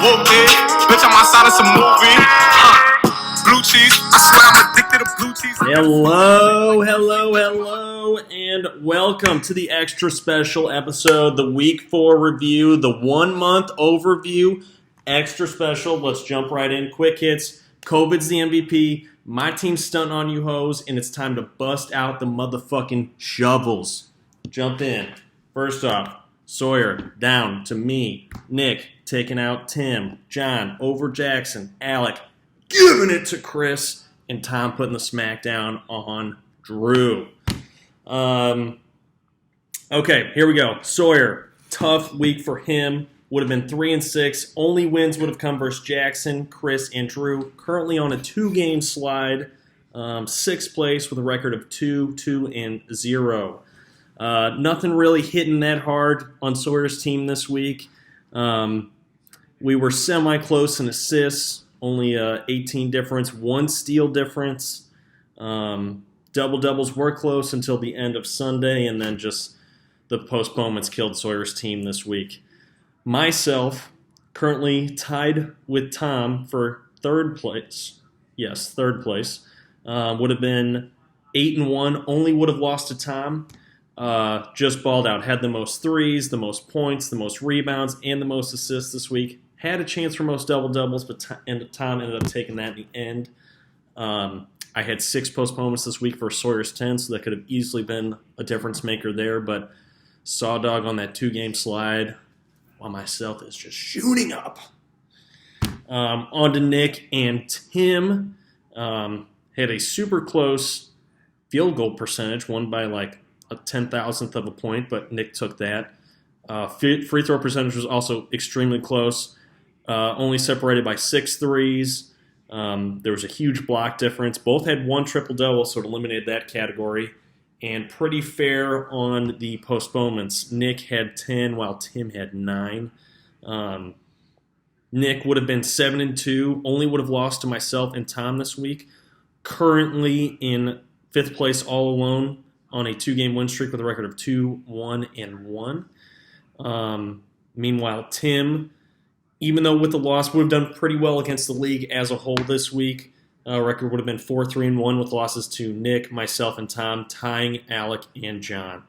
whooped it. Bitch, I'm outside of some movie. Blue cheese, I swear I'm addicted to blue cheese. Hello, and welcome to the extra special episode, the Week 4 review, the 1 month overview. Extra special, let's jump right in. Quick hits, COVID's the MVP, my team's stunting on you hoes, and it's time to bust out the motherfucking shovels. Jump in. First off, Sawyer down to me, Nick taking out Tim, John over Jackson, Alec giving it to Chris, and Tom putting the smackdown on Drew. Okay, here we go. Sawyer, tough week for him. Would have been 3-6. Only wins would have come versus Jackson, Chris, and Drew. Currently on a 2-game slide. 6th place with a record of 2-0. Nothing really hitting that hard on Sawyer's team this week. We were semi-close in assists. Only 18 difference, 1 steal difference. Double-doubles were close until the end of Sunday, and then just the postponements killed Sawyer's team this week. Myself, currently tied with Tom for 3rd place. Yes, 3rd place. Would have been 8-1, only would have lost to Tom. Just balled out. Had the most threes, the most points, the most rebounds, and the most assists this week. Had a chance for most double-doubles, but Tom ended up taking that in the end. I had 6 postponements this week for Sawyer's 10, so that could have easily been a difference maker there, but Sawdog on that 2-game slide, while myself is just shooting up. On to Nick and Tim. Had a super close field goal percentage, won by like a 10,000th of a point, but Nick took that. Free throw percentage was also extremely close. Only separated by 6 threes. There was a huge block difference. Both had 1 triple-double, so it eliminated that category. And pretty fair on the postponements. Nick had 10, while Tim had 9. Nick would have been 7-2. Only would have lost to myself and Tom this week. Currently in 5th place all alone on a 2-game win streak with a record of 2-1-1. Meanwhile, Tim, even though with the loss, would have done pretty well against the league as a whole this week. Record would have been 4-3-1 with losses to Nick, myself, and Tom, tying Alec and John.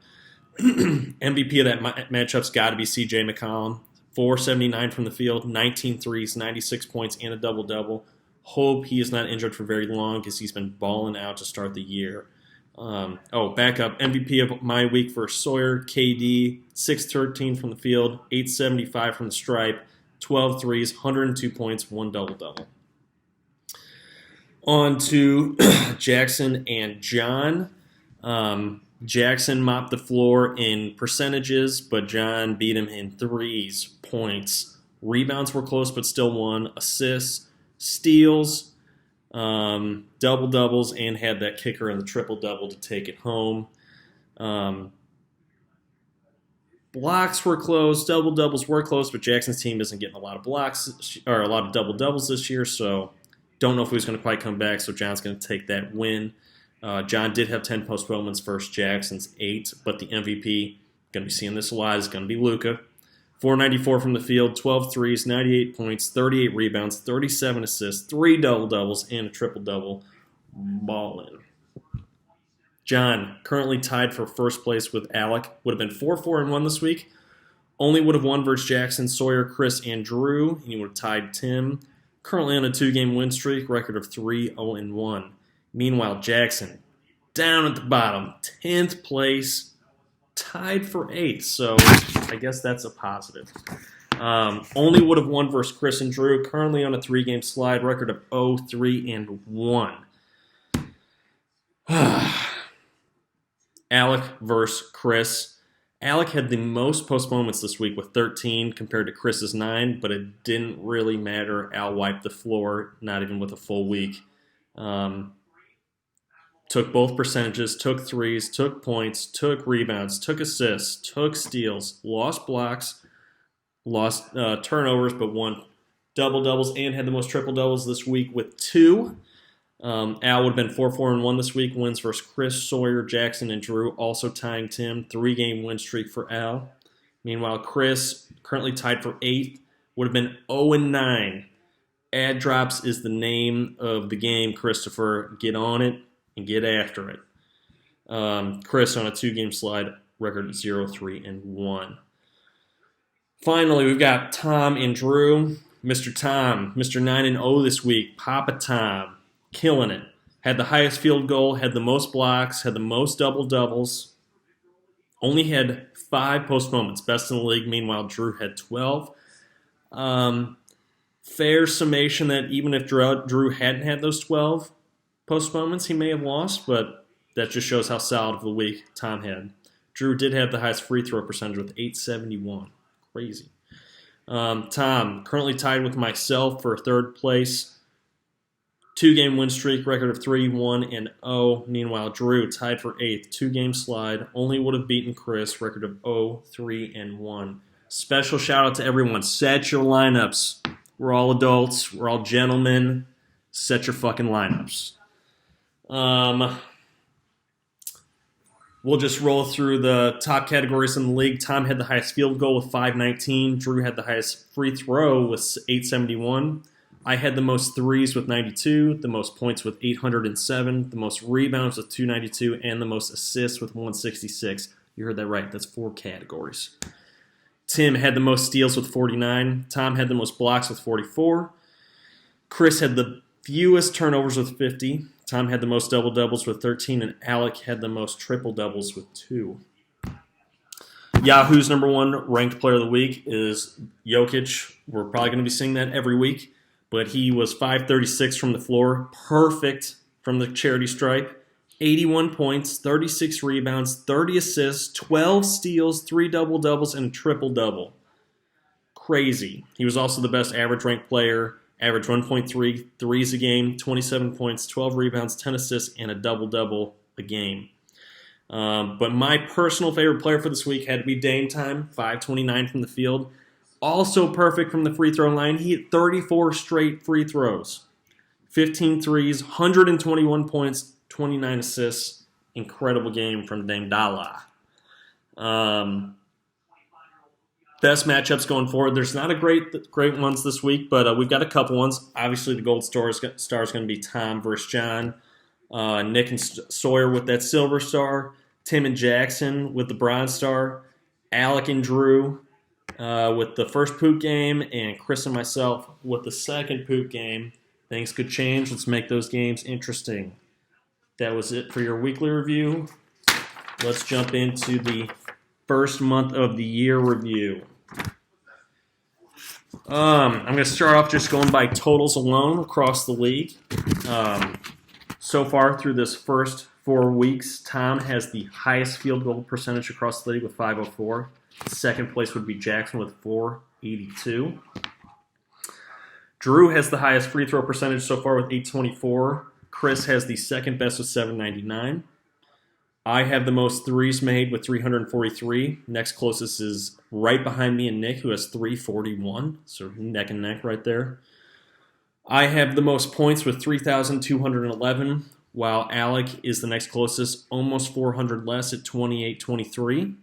MVP of that matchup's got to be C.J. McCollum. 479 from the field, 19 threes, 96 points, and a double-double. Hope he is not injured for very long because he's been balling out to start the year. Back up. MVP of my week for Sawyer, KD, 613 from the field, 875 from the stripe, 12 threes, 102 points, 1 double-double. On to Jackson and John. Jackson mopped the floor in percentages, but John beat him in threes, points. Rebounds were close, but still won. Assists, steals, double-doubles, and had that kicker in the triple-double to take it home. Blocks were close, double-doubles were close, but Jackson's team isn't getting a lot of blocks or a lot of double-doubles this year, so don't know if he's going to quite come back, so John's going to take that win. John did have 10 postponements versus Jackson's 8, but the MVP, going to be seeing this a lot, is going to be Luka. 494 from the field, 12 threes, 98 points, 38 rebounds, 37 assists, 3 double-doubles, and a triple-double. Ballin'. John, currently tied for 1st place with Alec, would have been 4-4-1 this week. Only would have won versus Jackson, Sawyer, Chris, and Drew. He would have tied Tim. Currently on a 2-game win streak, record of 3-0-1. Meanwhile, Jackson, down at the bottom, 10th place, tied for 8th. So I guess that's a positive. Only would have won versus Chris and Drew. Currently on a 3-game slide, record of 0-3-1. Alec versus Chris. Alec had the most postponements this week with 13 compared to Chris's 9, but it didn't really matter. Al wiped the floor, not even with a full week. Took both percentages, took threes, took points, took rebounds, took assists, took steals, lost blocks, lost turnovers, but won double-doubles and had the most triple-doubles this week with 2. Al would have been 4-4-1 this week. Wins versus Chris, Sawyer, Jackson, and Drew. Also tying Tim. 3-game win streak for Al. Meanwhile, Chris currently tied for 8th would have been 0-9. Ad drops is the name of the game, Christopher. Get on it and get after it. Chris on a 2-game slide, record 0-3-1. Finally, we've got Tom and Drew. Mr. Tom, Mr. 9-0 this week. Papa Tom, killing it. Had the highest field goal, had the most blocks, had the most double-doubles. Only had 5 postponements, best in the league. Meanwhile, Drew had 12. Fair summation that even if Drew hadn't had those 12 postponements, he may have lost, but that just shows how solid of a week Tom had. Drew did have the highest free throw percentage with 871. Crazy. Tom, currently tied with myself for third place. 2-game win streak, record of 3-1-0. Meanwhile, Drew tied for 8th. 2-game slide. Only would have beaten Chris, record of 0-3-1. Special shout out to everyone. Set your lineups. We're all adults. We're all gentlemen. Set your fucking lineups. We'll just roll through the top categories in the league. Tom had the highest field goal with 519. Drew had the highest free throw with 871. I had the most threes with 92, the most points with 807, the most rebounds with 292, and the most assists with 166. You heard that right. That's 4 categories. Tim had the most steals with 49. Tom had the most blocks with 44. Chris had the fewest turnovers with 50. Tom had the most double-doubles with 13, and Alec had the most triple-doubles with 2. Yahoo's number 1 ranked player of the week is Jokic. We're probably going to be seeing that every week, but he was 536 from the floor, perfect from the charity stripe, 81 points, 36 rebounds, 30 assists, 12 steals, 3 double-doubles, and a triple-double. Crazy. He was also the best average-ranked player. Average 1.3 threes a game, 27 points, 12 rebounds, 10 assists, and a double-double a game. But my personal favorite player for this week had to be Dame Time, 529 from the field. Also perfect from the free throw line. He hit 34 straight free throws. 15 threes, 121 points, 29 assists. Incredible game from Dame Dalla. Best matchups going forward. There's not a great ones this week, but we've got a couple ones. Obviously, the gold star is going to be Tom versus John. Nick and Sawyer with that silver star. Tim and Jackson with the bronze star. Alec and Drew with the first poop game. And Chris and myself with the second poop game. Things could change. Let's make those games interesting. That was it for your weekly review. Let's jump into the first month of the year review. I'm going to start off just going by totals alone across the league. So far through this first 4 weeks, Tom has the highest field goal percentage across the league with 504. Second place would be Jackson with 482. Drew has the highest free throw percentage so far with 824. Chris has the second best with 799. I have the most threes made with 343. Next closest is right behind me and Nick, who has 341. So neck and neck right there. I have the most points with 3,211, while Alec is the next closest, almost 400 less at 2,823.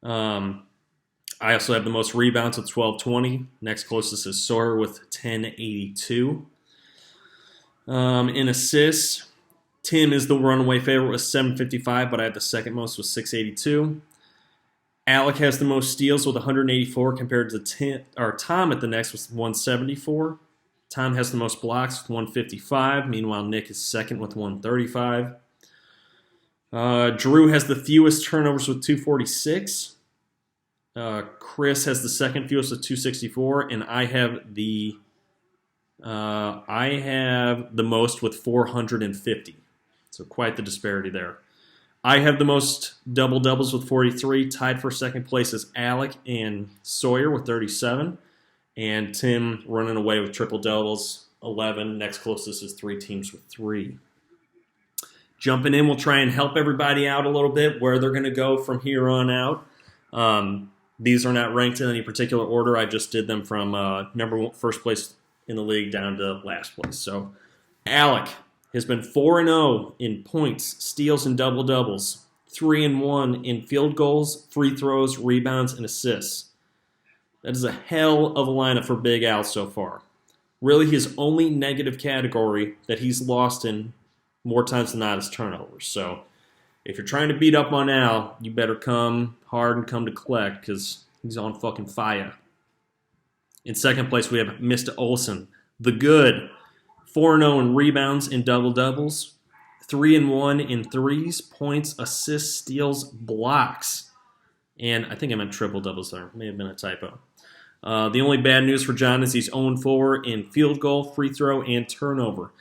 I also have the most rebounds with 1,220. Next closest is Sawyer with 1,082. In assists, Tim is the runaway favorite with 755, but I had the second most with 682. Alec has the most steals with 184 compared to Tom at the next with 174. Tom has the most blocks with 155. Meanwhile, Nick is second with 135. Drew has the fewest turnovers with 246. Chris has the second fewest with 264, and I have the most with 450. So quite the disparity there. I have the most double-doubles with 43. Tied for second place is Alec and Sawyer with 37. And Tim running away with triple-doubles, 11. Next closest is 3 teams with 3. Jumping in, we'll try and help everybody out a little bit where they're going to go from here on out. These are not ranked in any particular order. I just did them from first place in the league down to last place. So Alec has been 4-0 in points, steals, and double-doubles. 3-1 in field goals, free throws, rebounds, and assists. That is a hell of a lineup for Big Al so far. Really, his only negative category that he's lost in more times than not is turnovers. So if you're trying to beat up on Al, you better come hard and come to collect because he's on fucking fire. In second place, we have Mr. Olsen, the good. 4-0 in rebounds and double-doubles. 3-1 in threes, points, assists, steals, blocks. And I think I meant triple-doubles there. May have been a typo. The only bad news for John is he's 0-4 in field goal, free throw, and turnover.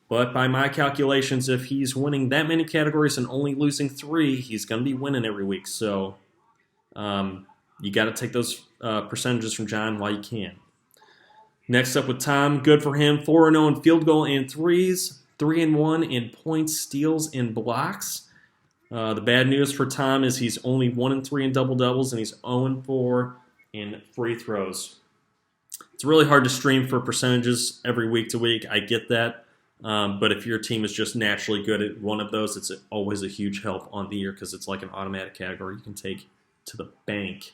But by my calculations, if he's winning that many categories and only losing 3, he's going to be winning every week. So you got to take those percentages from John while you can. Next up with Tom, good for him. 4-0 in field goal and threes. 3-1 in points, steals, and blocks. The bad news for Tom is he's only 1-3 in double-doubles, and he's 0-4 in free throws. It's really hard to stream for percentages every week to week. I get that. But if your team is just naturally good at one of those, it's always a huge help on the year because it's like an automatic category you can take to the bank.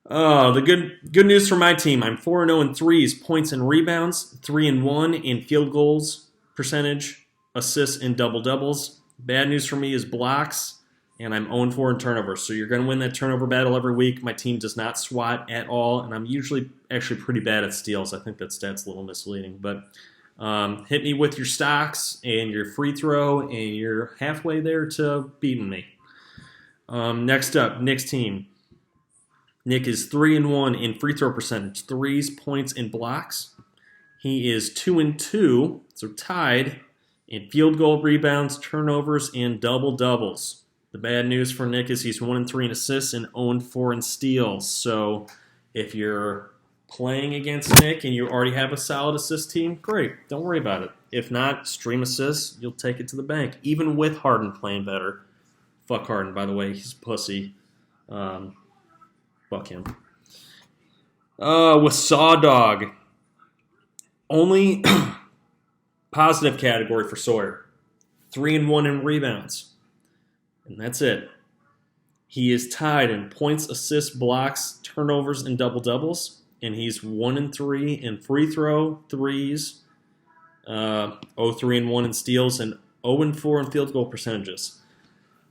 The good news for my team, I'm 4-0 in threes, points and rebounds, 3-1 in field goals, percentage, assists, and double-doubles. Bad news for me is blocks, and I'm 0-4 in turnovers. So you're going to win that turnover battle every week. My team does not SWAT at all, and I'm usually actually pretty bad at steals. I think that stat's a little misleading, but hit me with your stocks and your free throw, and you're halfway there to beating me. Next up, Nick's team. Nick is 3-1 in free throw percentage, threes, points, and blocks. He is 2-2, so tied in field goal, rebounds, turnovers, and double-doubles. The bad news for Nick is he's 1-3 in assists and 0-4 in steals. So if you're playing against Nick and you already have a solid assist team, great. Don't worry about it. If not, stream assists, you'll take it to the bank. Even with Harden playing better. Fuck Harden, by the way. He's a pussy. Fuck him. With Sawdog, only positive category for Sawyer. 3-1 in rebounds. And that's it. He is tied in points, assists, blocks, turnovers, and double-doubles. And he's 1-3 in free throw, threes, 0-3-1 in steals, and 0-4 in field goal percentages.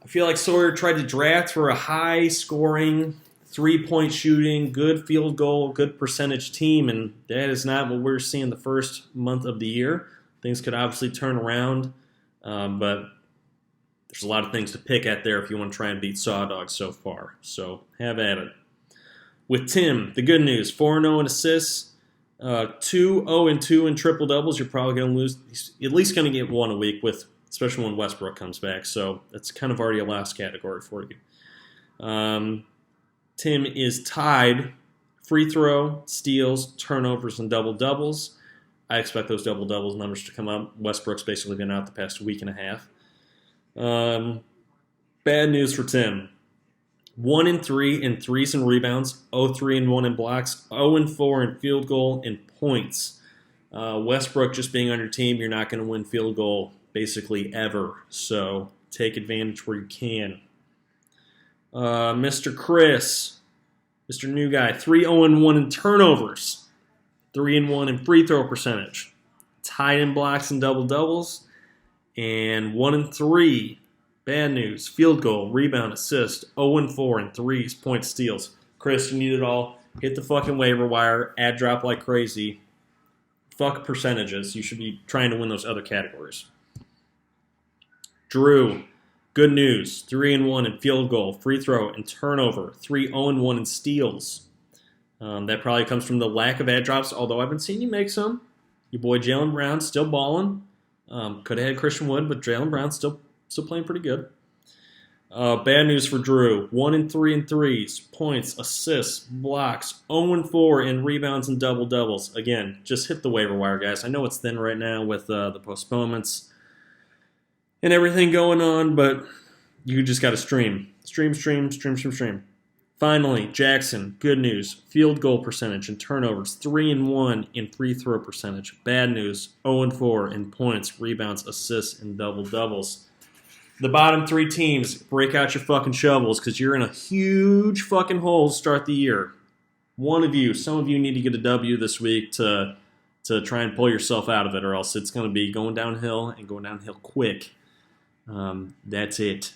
I feel like Sawyer tried to draft for a high-scoring, three-point shooting, good field goal, good percentage team, and that is not what we're seeing the first month of the year. Things could obviously turn around, but there's a lot of things to pick at there if you want to try and beat Sawdog so far. So have at it. With Tim, the good news, 4-0 in assists, 2-0-2 in triple-doubles. You're probably going to lose. He's at least going to get one a week, especially when Westbrook comes back. So that's kind of already a last category for you. Tim is tied free throw, steals, turnovers, and double-doubles. I expect those double-doubles numbers to come up. Westbrook's basically been out the past week and a half. Bad news for Tim. 1-3 in threes and rebounds, 0-3-1 in blocks, 0-4 in field goal and points. Westbrook just being on your team, you're not going to win field goal basically ever. So take advantage where you can. Mr. Chris, Mr. New Guy, 3-0-1 in turnovers, 3-1 in free throw percentage, tied in blocks and double-doubles, and 1-3. Bad news, field goal, rebound, assist, 0-4 in threes, points, steals. Chris, you need it all. Hit the fucking waiver wire, add drop like crazy. Fuck percentages. You should be trying to win those other categories. Drew, good news, 3-1 in field goal, free throw, and turnover, 3-0-1 in steals. That probably comes from the lack of add drops, although I've been seeing you make some. Your boy Jaylen Brown still balling. Could have had Christian Wood, but Jaylen Brown still playing pretty good. Bad news for Drew. 1-3 in threes, points, assists, blocks, 0-4 in rebounds and double-doubles. Again, just hit the waiver wire, guys. I know it's thin right now with the postponements and everything going on, but you just got to stream. Stream. Finally, Jackson, good news. Field goal percentage and turnovers, 3-1 in free throw percentage. Bad news, 0-4 in points, rebounds, assists, and double-doubles. The bottom 3 teams, break out your fucking shovels because you're in a huge fucking hole to start the year. some of you need to get a W this week to try and pull yourself out of it, or else it's going to be going downhill and going downhill quick. That's it.